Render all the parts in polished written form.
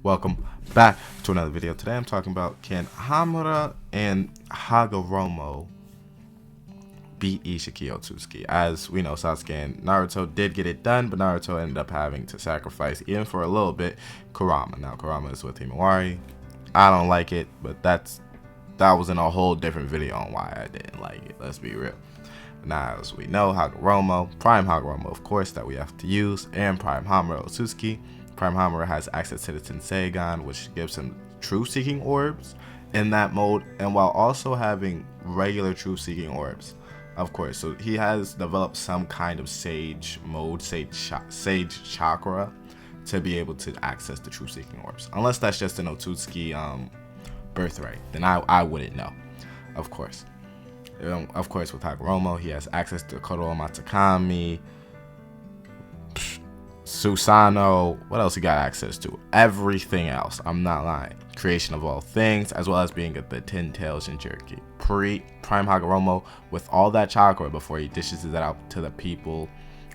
Welcome back to another video. Today I'm talking about, can Hamura and Hagoromo beat Ishiki Otsutsuki? As we know, Sasuke and Naruto did get it done, but Naruto ended up having to sacrifice, even for a little bit, Kurama. Now Kurama is with Himawari. I don't like it, but that was in a whole different video on why I didn't like it. Let's be real. Now, as we know, Hagoromo, Prime Hagoromo, of course, that we have to use, and Prime Hamura Otsutsuki. Prime Hamura has access to the Tenseigan, which gives him truth-seeking orbs in that mode, and while also having regular truth-seeking orbs, of course. So he has developed some kind of sage mode, sage chakra, to be able to access the truth-seeking orbs. Unless that's just an Otsutsuki birthright, then I wouldn't know, of course. Of course, with Hagoromo, he has access to Kodo Matsukami, Susanoo. What else he got access to? Everything else. I'm not lying. Creation of all things, as well as being at the 10 Tails Jinchuriki. Prime Hagoromo, with all that chakra, before he dishes it out to the people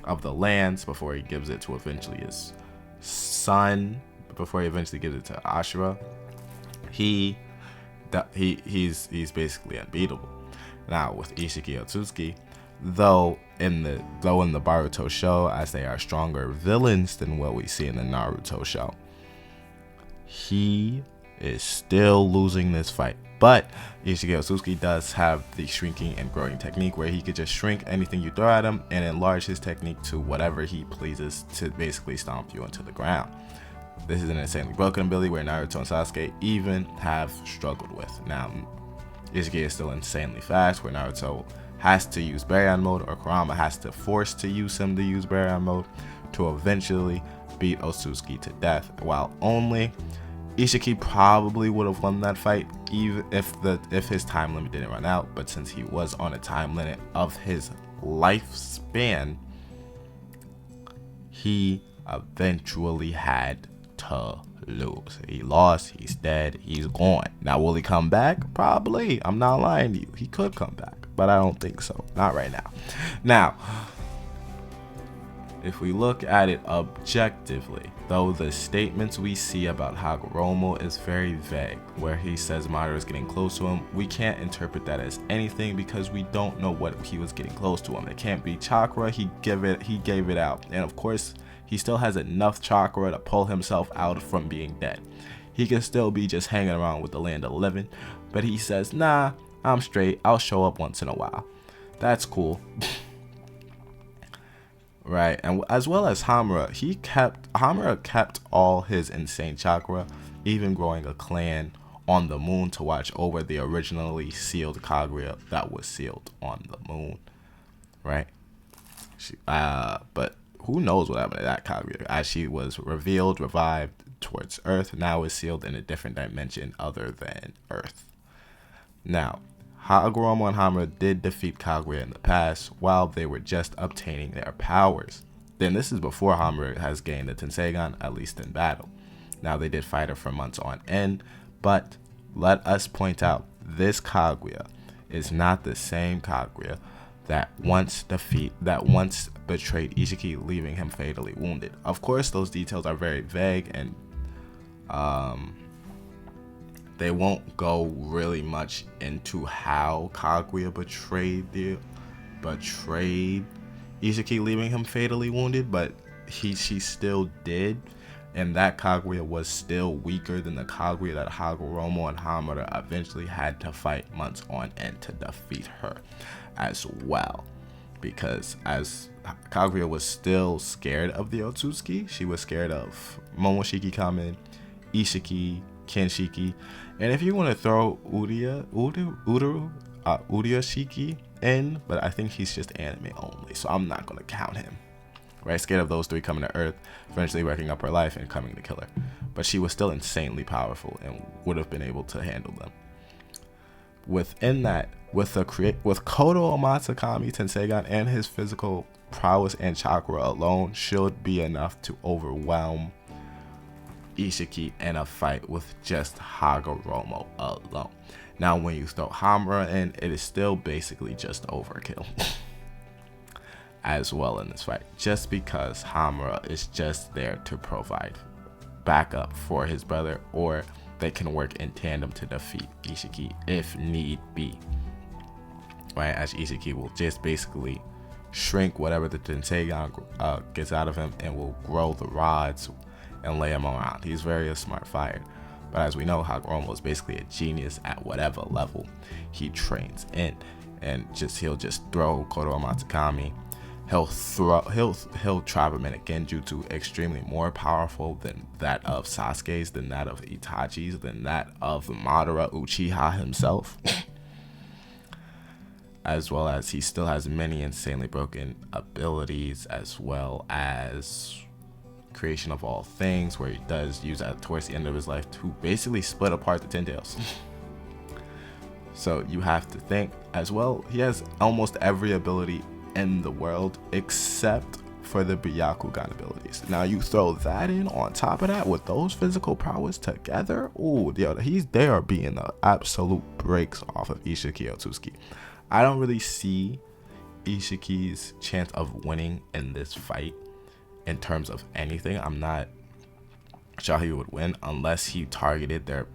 of the lands, before he gives it to eventually his son, before he eventually gives it to Ashura, he's basically unbeatable. Now with Ishiki Otsutsuki, though in the Boruto show, as they are stronger villains than what we see in the Naruto show, he is still losing this fight. But Ishiki Otsutsuki does have the shrinking and growing technique, where he could just shrink anything you throw at him and enlarge his technique to whatever he pleases to basically stomp you into the ground. This is an insanely broken ability where Naruto and Sasuke even have struggled with. Now, Ishiki is still insanely fast, where Naruto has to use Baryon mode, or Kurama has to force to use him to use Baryon mode to eventually beat Otsutsuki to death, while only Ishiki probably would have won that fight even if his time limit didn't run out. But since he was on a time limit of his lifespan, he eventually had to lose. He lost, he's dead, he's gone. Now, will he come back? Probably. I'm not lying to you. He could come back, but I don't think so. Not right now. Now, if we look at it objectively, though, the statements we see about Hagoromo is very vague, where he says Madara is getting close to him. We can't interpret that as anything because we don't know what he was getting close to him. It can't be chakra. He gave it out, and of course, he still has enough chakra to pull himself out from being dead. He can still be just hanging around with the land of living, but he says, nah, I'm straight. I'll show up once in a while. That's cool. Right, and as well as Hamura, Hamura kept all his insane chakra, even growing a clan on the moon to watch over the originally sealed Kaguya that was sealed on the moon. Right? But who knows what happened to that Kaguya, as she was revived towards Earth, now is sealed in a different dimension other than Earth. Now, Hagoromo and Hamura did defeat Kaguya in the past while they were just obtaining their powers. Then this is before Hamura has gained the Tenseigan, at least in battle. Now, they did fight her for months on end, but let us point out, this Kaguya is not the same Kaguya that once betrayed Ishiki, leaving him fatally wounded. Of course, those details are very vague, and they won't go really much into how Kaguya betrayed Ishiki, leaving him fatally wounded, but she still did, and that Kaguya was still weaker than the Kaguya that Hagoromo and Hamura eventually had to fight months on end to defeat her as well. Because as Kaguya was still scared of the Otsutsuki, she was scared of Momoshiki Kamen, Ishiki, Kenshiki, and if you want to throw Shiki in, but I think he's just anime only, so I'm not going to count him. Right, scared of those three coming to Earth, eventually wrecking up her life and coming to kill her. But she was still insanely powerful and would have been able to handle them. Within that, with Kodo Matsukami Tenseigan and his physical prowess and chakra alone should be enough to overwhelm Ishiki in a fight with just Hagoromo alone. Now, when you throw Hamura in, it is still basically just overkill as well in this fight, just because Hamura is just there to provide backup for his brother, or they can work in tandem to defeat Ishiki if need be. Right, as Ishiki will just basically shrink whatever the Tensegan gets out of him and will grow the rods and lay him around. He's very smart fired. But as we know, Hagoromo is basically a genius at whatever level he trains in. And he'll just throw Kodo Matsukami. He'll trap him in a genjutsu extremely more powerful than that of Sasuke's, than that of Itachi's, than that of Madara Uchiha himself. As well as he still has many insanely broken abilities, as well as creation of all things, where he does use that towards the end of his life to basically split apart the Ten Tails. So you have to think as well, he has almost every ability in the world except for the Byakugan abilities. Now you throw that in on top of that with those physical prowess together, ooh, yo, they are beating the absolute brakes off of Ishiki Otsutsuki. I don't really see Ishiki's chance of winning in this fight in terms of anything. I'm not sure he would win unless he targeted their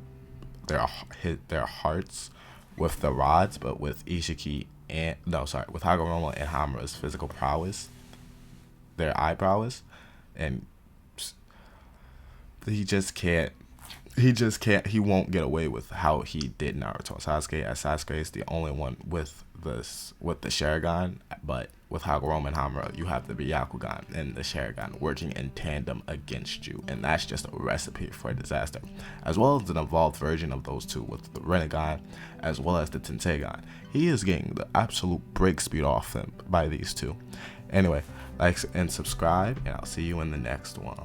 hearts with the rods, but with with Hagoromo and Hamura's physical prowess, their eye prowess, and he won't get away with how he did Naruto Sasuke, as Sasuke is the only one with the Sharingan, but with Hagoromo and Hamura, you have the Byakugan and the Sharingan working in tandem against you, and that's just a recipe for disaster. As well as an evolved version of those two with the Rinnegan, as well as the Tensegan. He is getting the absolute break speed off him by these two. Anyway, like and subscribe, and I'll see you in the next one.